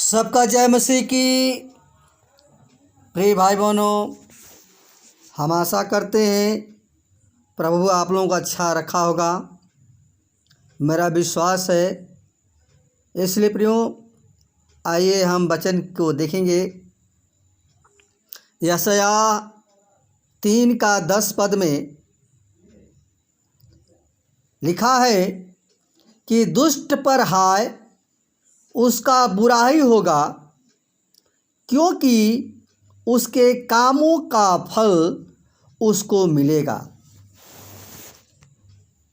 सबका जय मसीह की। प्रिय भाई बहनों, हम आशा करते हैं प्रभु आप लोगों को अच्छा रखा होगा, मेरा विश्वास है। इसलिए प्रियो, आइए हम वचन को देखेंगे। यशाया 3:10 में लिखा है कि दुष्ट पर हाय, उसका बुरा ही होगा, क्योंकि उसके कामों का फल उसको मिलेगा।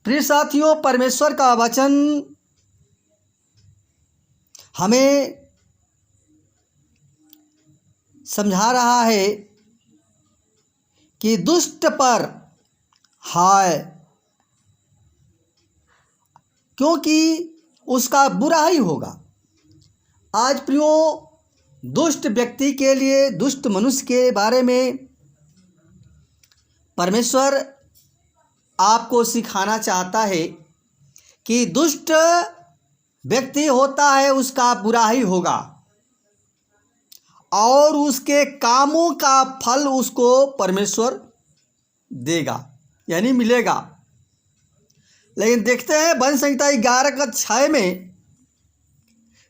प्रिय साथियों, परमेश्वर का वचन हमें समझा रहा है कि दुष्ट पर हाय, क्योंकि उसका बुरा ही होगा। आज प्रियो, दुष्ट व्यक्ति के लिए, दुष्ट मनुष्य के बारे में परमेश्वर आपको सिखाना चाहता है कि दुष्ट व्यक्ति होता है, उसका बुरा ही होगा और उसके कामों का फल उसको परमेश्वर देगा, यानी मिलेगा। लेकिन देखते हैं वचन संहिता 11:6 में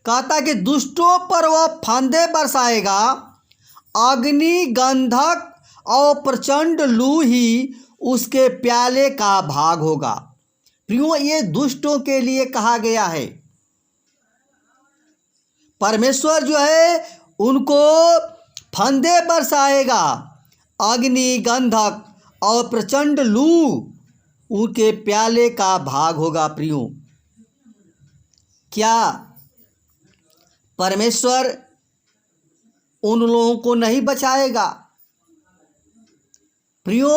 कहता कि दुष्टों पर वह फांदे बरसाएगा, अग्नि, गंधक और प्रचंड लू ही उसके प्याले का भाग होगा। प्रियो, ये दुष्टों के लिए कहा गया है। परमेश्वर जो है उनको फंदे बरसाएगा, अग्नि, गंधक और प्रचंड लू उनके प्याले का भाग होगा। प्रियो, क्या परमेश्वर उन लोगों को नहीं बचाएगा? प्रियो,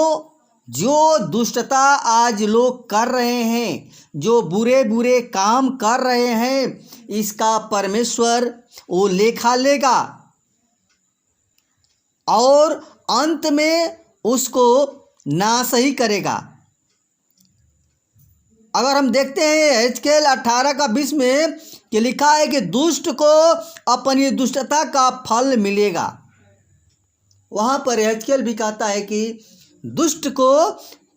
जो दुष्टता आज लोग कर रहे हैं, जो बुरे बुरे काम कर रहे हैं, इसका परमेश्वर वो लेखा लेगा और अंत में उसको नाश ही करेगा। अगर हम देखते हैं एजकेल 18:20 में कि लिखा है कि दुष्ट को अपनी दुष्टता का फल मिलेगा। वहाँ पर एजकेल भी कहता है कि दुष्ट को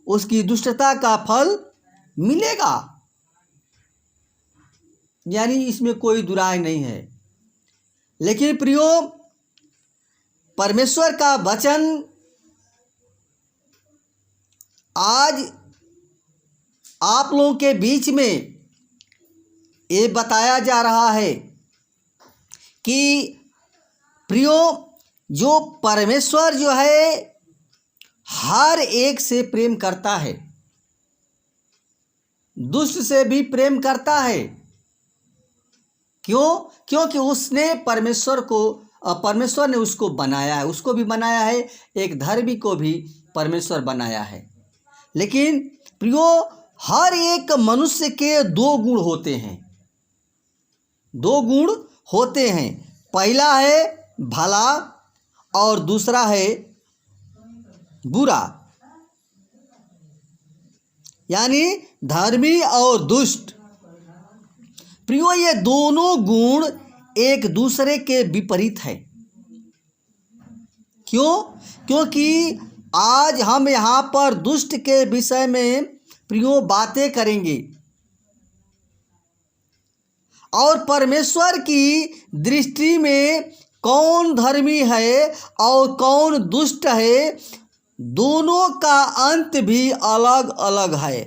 उसकी दुष्टता का फल मिलेगा, यानी इसमें कोई दुराय नहीं है। लेकिन प्रियो, परमेश्वर का वचन आज आप लोगों के बीच में ये बताया जा रहा है कि प्रियो, जो परमेश्वर जो है हर एक से प्रेम करता है, दुष्ट से भी प्रेम करता है। क्यों? क्योंकि उसने परमेश्वर ने उसको बनाया है, उसको भी बनाया है, एक धर्मी को भी परमेश्वर बनाया है। लेकिन प्रियो, हर एक मनुष्य के दो गुण होते हैं, दो गुण होते हैं। पहला है भला और दूसरा है बुरा, यानी धर्मी और दुष्ट। प्रियो, ये दोनों गुण एक दूसरे के विपरीत है। क्यों? क्योंकि आज हम यहाँ पर दुष्ट के विषय में प्रियो बातें करेंगे और परमेश्वर की दृष्टि में कौन धर्मी है और कौन दुष्ट है, दोनों का अंत भी अलग अलग है।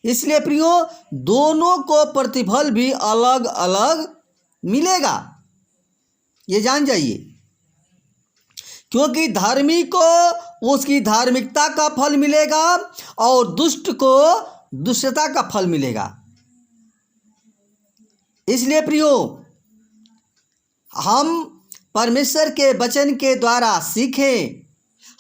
इसलिए प्रियो, दोनों को प्रतिफल भी अलग अलग मिलेगा, ये जान जाइए। क्योंकि धर्मी को उसकी धार्मिकता का फल मिलेगा और दुष्ट को दुष्टता का फल मिलेगा। इसलिए प्रियो, हम परमेश्वर के वचन के द्वारा सीखें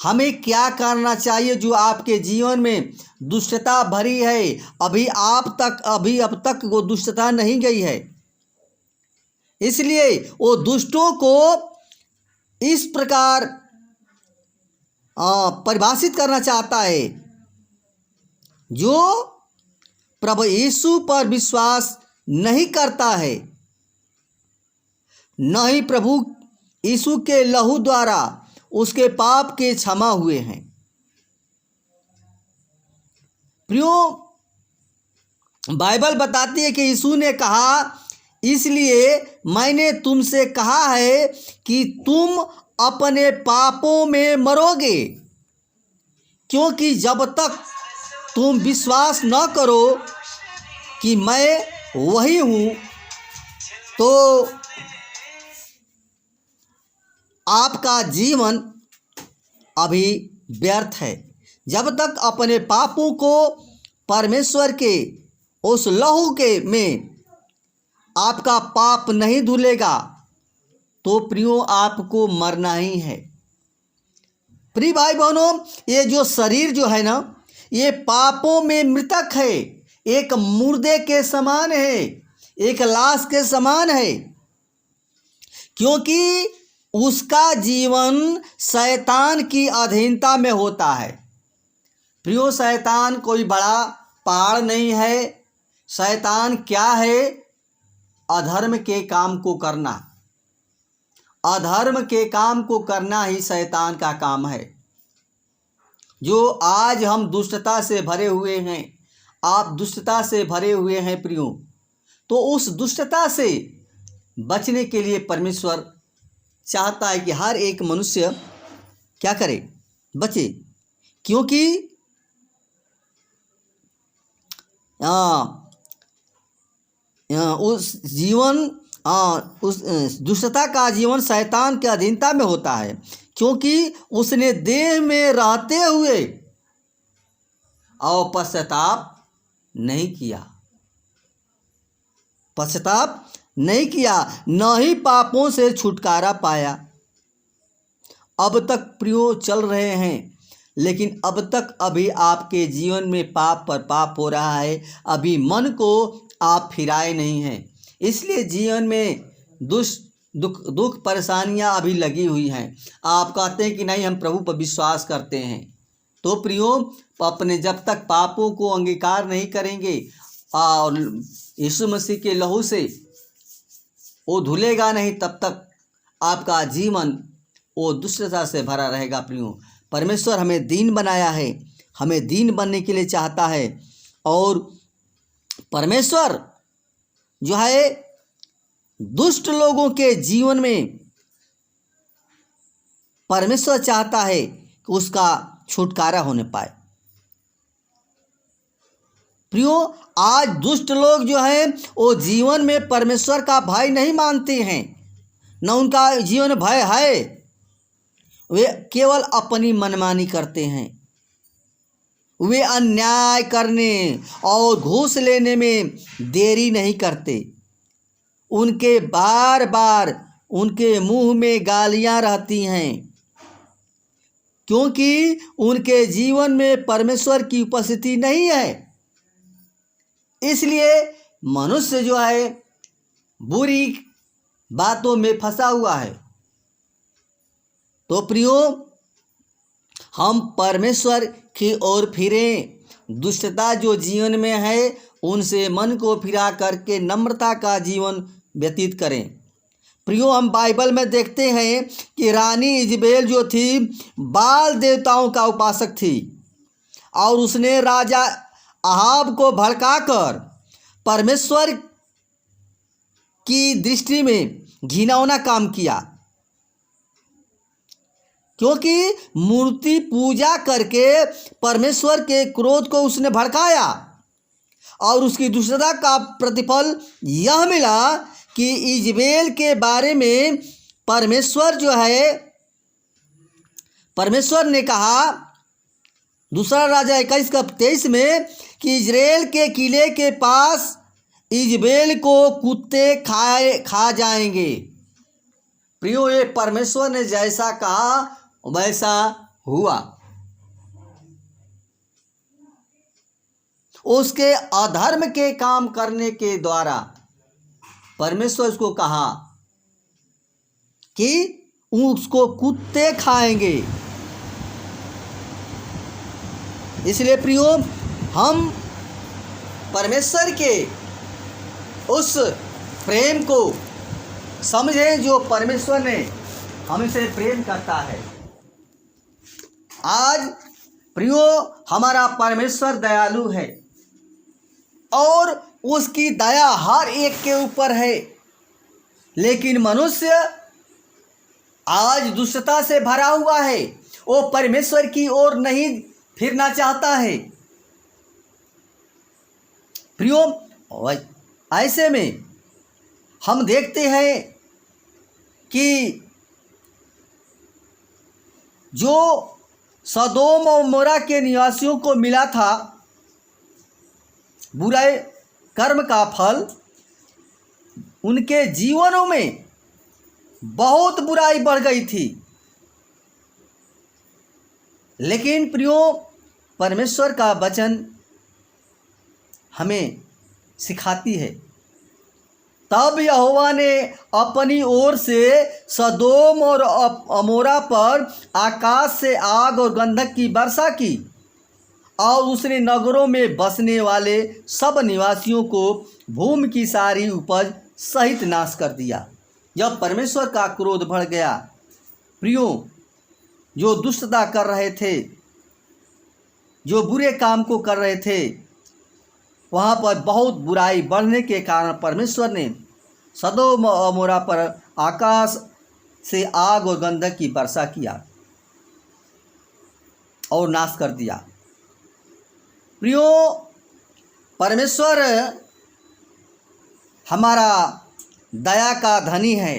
हमें क्या करना चाहिए। जो आपके जीवन में दुष्टता भरी है, अभी अब तक वो दुष्टता नहीं गई है, इसलिए वो दुष्टों को इस प्रकार परिभाषित करना चाहता है, जो प्रभु यीशु पर विश्वास नहीं करता है, न ही प्रभु यीशु के लहू द्वारा उसके पाप के क्षमा हुए हैं। प्रियो, बाइबल बताती है कि यीशु ने कहा, इसलिए मैंने तुमसे कहा है कि तुम अपने पापों में मरोगे, क्योंकि जब तक तुम विश्वास न करो कि मैं वही हूँ तो आपका जीवन अभी व्यर्थ है। जब तक अपने पापों को परमेश्वर के उस लहू के में आपका पाप नहीं धुलेगा तो प्रियो आपको मरना ही है। प्रिय भाई बहनों, ये जो शरीर जो है ना, ये पापों में मृतक है, एक मुर्दे के समान है, एक लाश के समान है, क्योंकि उसका जीवन शैतान की अधीनता में होता है। प्रियो, शैतान कोई बड़ा पहाड़ नहीं है। शैतान क्या है? अधर्म के काम को करना। अधर्म के काम को करना ही शैतान का काम है। जो आज हम दुष्टता से भरे हुए हैं, आप दुष्टता से भरे हुए हैं प्रियो, तो उस दुष्टता से बचने के लिए परमेश्वर चाहता है कि हर एक मनुष्य क्या करे? बचे। क्योंकि उस जीवन उस दुष्टता का जीवन शैतान के अधीनता में होता है, क्योंकि उसने देह में रहते हुए और पश्चाताप नहीं किया, पश्चाताप नहीं किया, न ही पापों से छुटकारा पाया। अब तक प्रियो चल रहे हैं, लेकिन अब तक अभी आपके जीवन में पाप पर पाप हो रहा है। अभी मन को आप फिराए नहीं हैं, इसलिए जीवन में दुख परेशानियां अभी लगी हुई हैं। आप कहते हैं कि नहीं, हम प्रभु पर विश्वास करते हैं। तो प्रियो, अपने जब तक पापों को अंगीकार नहीं करेंगे और यीशु मसीह के लहू से वो धुलेगा नहीं, तब तक आपका जीवन वो दुष्टता से भरा रहेगा। प्रियो, परमेश्वर हमें दीन बनाया है, हमें दीन बनने के लिए चाहता है। और परमेश्वर जो है दुष्ट लोगों के जीवन में परमेश्वर चाहता है कि उसका छुटकारा होने पाए। प्रियो, आज दुष्ट लोग जो हैं वो जीवन में परमेश्वर का भय नहीं मानते हैं, न उनका जीवन भय है। वे केवल अपनी मनमानी करते हैं। वे अन्याय करने और घूस लेने में देरी नहीं करते। उनके बार बार उनके मुंह में गालियां रहती हैं, क्योंकि उनके जीवन में परमेश्वर की उपस्थिति नहीं है। इसलिए मनुष्य जो है बुरी बातों में फंसा हुआ है। तो प्रियो, हम परमेश्वर की ओर फिरें। दुष्टता जो जीवन में है उनसे मन को फिरा करके नम्रता का जीवन व्यतीत करें। प्रियो, हम बाइबल में देखते हैं कि रानी इजबेल जो थी बाल देवताओं का उपासक थी, और उसने राजा अहाब को भड़काकर परमेश्वर की दृष्टि में घिनौना काम किया, क्योंकि मूर्ति पूजा करके परमेश्वर के क्रोध को उसने भड़काया। और उसकी दुष्टता का प्रतिफल यह मिला कि इजबेल के बारे में परमेश्वर जो है, परमेश्वर ने कहा दूसरा राजा 21:23 में कि इजराइल के किले के पास इजबेल को कुत्ते खा जाएंगे। प्रियो, ये परमेश्वर ने जैसा कहा वैसा हुआ। उसके अधर्म के काम करने के द्वारा परमेश्वर उसको कहा कि उसको कुत्ते खाएंगे। इसलिए प्रियो, हम परमेश्वर के उस प्रेम को समझे जो परमेश्वर ने हमसे प्रेम करता है। आज प्रियो, हमारा परमेश्वर दयालु है और उसकी दया हर एक के ऊपर है, लेकिन मनुष्य आज दुष्टता से भरा हुआ है। वो परमेश्वर की ओर नहीं फिरना चाहता है। प्रियो, ऐसे में हम देखते हैं कि जो सदोम और मोरा के निवासियों को मिला था बुरे कर्म का फल, उनके जीवनों में बहुत बुराई बढ़ गई थी। लेकिन प्रियो, परमेश्वर का वचन हमें सिखाती है, तब यहोवा ने अपनी ओर से सदोम और अमोरा पर आकाश से आग और गंधक की वर्षा की और उसने नगरों में बसने वाले सब निवासियों को भूमि की सारी उपज सहित नाश कर दिया। जब परमेश्वर का क्रोध बढ़ गया, प्रियो, जो दुष्टता कर रहे थे, जो बुरे काम को कर रहे थे, वहाँ पर बहुत बुराई बढ़ने के कारण परमेश्वर ने सदोम और अमोरा पर आकाश से आग और गंधक की वर्षा किया और नाश कर दिया। प्रियो, परमेश्वर हमारा दया का धनी है।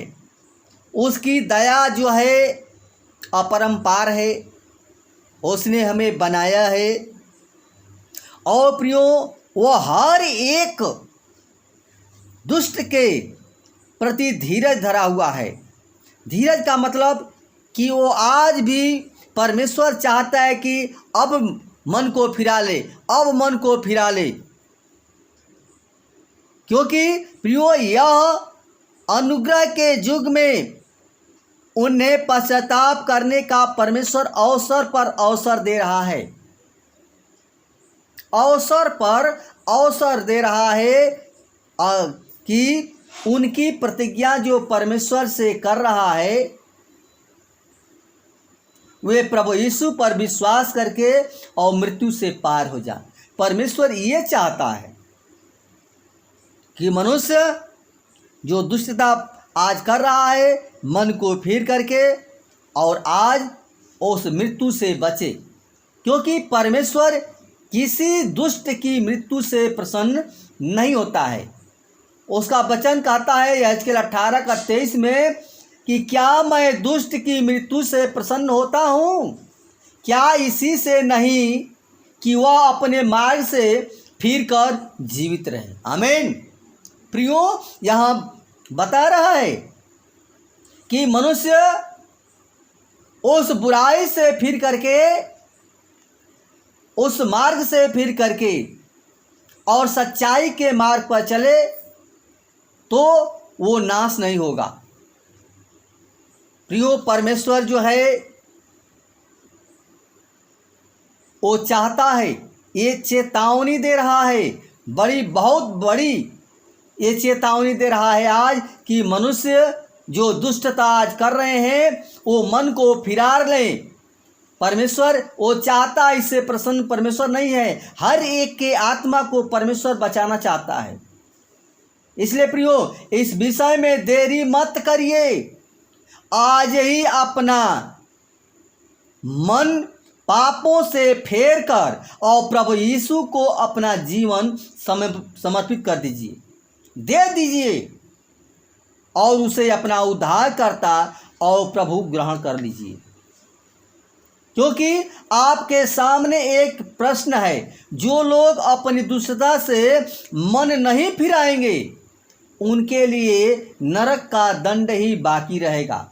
उसकी दया जो है अपरंपार है। उसने हमें बनाया है और प्रियो, वो हर एक दुष्ट के प्रति धीरज धरा हुआ है। धीरज का मतलब कि वो आज भी परमेश्वर चाहता है कि अब मन को फिरा ले, अब मन को फिरा ले, क्योंकि प्रियो, यह अनुग्रह के युग में उन्हें पश्चाताप करने का परमेश्वर अवसर पर अवसर दे रहा है। अवसर पर अवसर दे रहा है कि उनकी प्रतिज्ञा जो परमेश्वर से कर रहा है, वे प्रभु यीशु पर विश्वास करके और मृत्यु से पार हो जाए। परमेश्वर ये चाहता है कि मनुष्य जो दुष्टता आज कर रहा है, मन को फिर करके और आज उस मृत्यु से बचे, क्योंकि परमेश्वर किसी दुष्ट की मृत्यु से प्रसन्न नहीं होता है। उसका वचन कहता है यहेजकेल 18:23 में कि क्या मैं दुष्ट की मृत्यु से प्रसन्न होता हूँ? क्या इसी से नहीं कि वह अपने मार्ग से फिर कर जीवित रहे। आमीन। प्रियो, यहाँ बता रहा है कि मनुष्य उस बुराई से फिर करके, उस मार्ग से फिर करके और सच्चाई के मार्ग पर चले तो वो नाश नहीं होगा। प्रियो, परमेश्वर जो है वो चाहता है, ये चेतावनी दे रहा है, बहुत बड़ी ये चेतावनी दे रहा है आज कि मनुष्य जो दुष्टता आज कर रहे हैं वो मन को फिरार लें। परमेश्वर वो चाहता, इससे प्रसन्न परमेश्वर नहीं है। हर एक के आत्मा को परमेश्वर बचाना चाहता है। इसलिए प्रियो, इस विषय में देरी मत करिए। आज ही अपना मन पापों से फेर कर और प्रभु यीशु को अपना जीवन समर्पित कर दीजिए, दे दीजिए और उसे अपना उद्धारकर्ता और प्रभु ग्रहण कर लीजिए। क्योंकि आपके सामने एक प्रश्न है, जो लोग अपनी दुष्टता से मन नहीं फिराएंगे उनके लिए नरक का दंड ही बाकी रहेगा,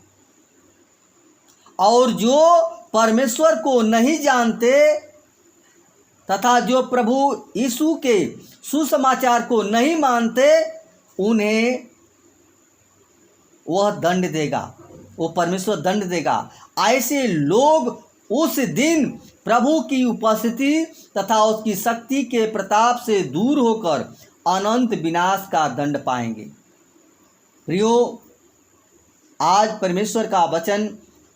और जो परमेश्वर को नहीं जानते तथा जो प्रभु यीशु के सुसमाचार को नहीं मानते उन्हें वह दंड देगा, वो परमेश्वर दंड देगा। ऐसे लोग उस दिन प्रभु की उपस्थिति तथा उसकी शक्ति के प्रताप से दूर होकर अनंत विनाश का दंड पाएंगे। प्रियो, आज परमेश्वर का वचन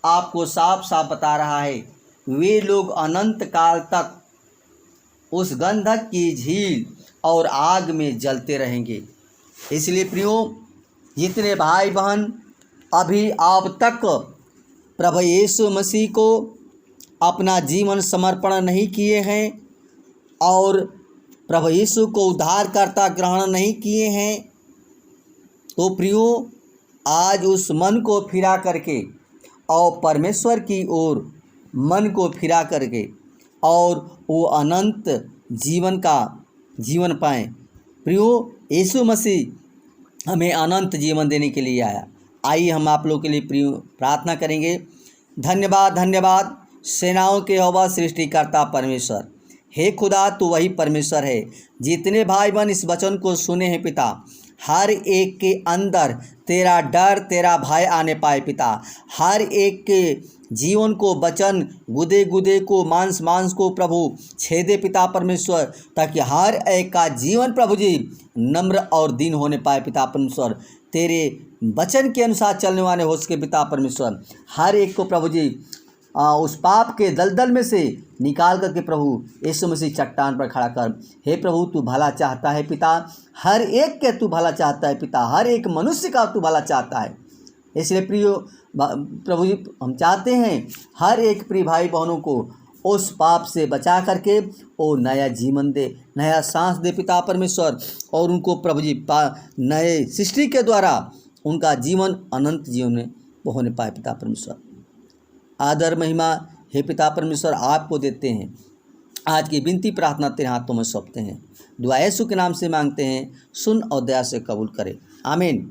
आपको साफ साफ बता रहा है, वे लोग अनंत काल तक उस गंधक की झील और आग में जलते रहेंगे। इसलिए प्रियो, जितने भाई बहन अभी आप तक प्रभु यीशु मसीह को अपना जीवन समर्पण नहीं किए हैं और प्रभु यीशु को उद्धारकर्ता ग्रहण नहीं किए हैं, तो प्रियो, आज उस मन को फिरा करके और परमेश्वर की ओर मन को फिरा करके और वो अनंत जीवन का जीवन पाएं। प्रियो, यीशु मसीह हमें अनंत जीवन देने के लिए आया। आइए हम आप लोगों के लिए प्रियो प्रार्थना करेंगे। धन्यवाद धन्यवाद सेनाओं के यहोवा सृष्टिकर्ता परमेश्वर, हे खुदा, तू वही परमेश्वर है। जितने भाई बहन इस वचन को सुने हैं पिता, हर एक के अंदर तेरा डर, तेरा भय आने पाए पिता। हर एक के जीवन को वचन गुदे गुदे को, मांस मांस को प्रभु छेदे पिता परमेश्वर, ताकि हर एक का जीवन प्रभु जी नम्र और दीन होने पाए पिता परमेश्वर। तेरे वचन के अनुसार चलने वाले हो सके पिता परमेश्वर। हर एक को प्रभु जी उस पाप के दलदल में से निकाल करके प्रभु यीशु मसीह चट्टान पर खड़ा कर। हे प्रभु, तू भला चाहता है पिता, हर एक के तू भला चाहता है पिता, हर एक मनुष्य का तू भला चाहता है। इसलिए प्रियो प्रभु जी, हम चाहते हैं हर एक प्रिय भाई बहनों को उस पाप से बचा करके वो नया जीवन दे, नया सांस दे पिता परमेश्वर, और उनको प्रभु जी नए सृष्टि के द्वारा उनका जीवन अनंत जीवन में होने पाए पिता परमेश्वर। आदर महिमा हे पिता परमेश्वर आपको देते हैं। आज की विनती प्रार्थना तेरे हाथों में सौंपते हैं। दुआ यीशु के नाम से मांगते हैं, सुन और दया से कबूल करें। आमीन।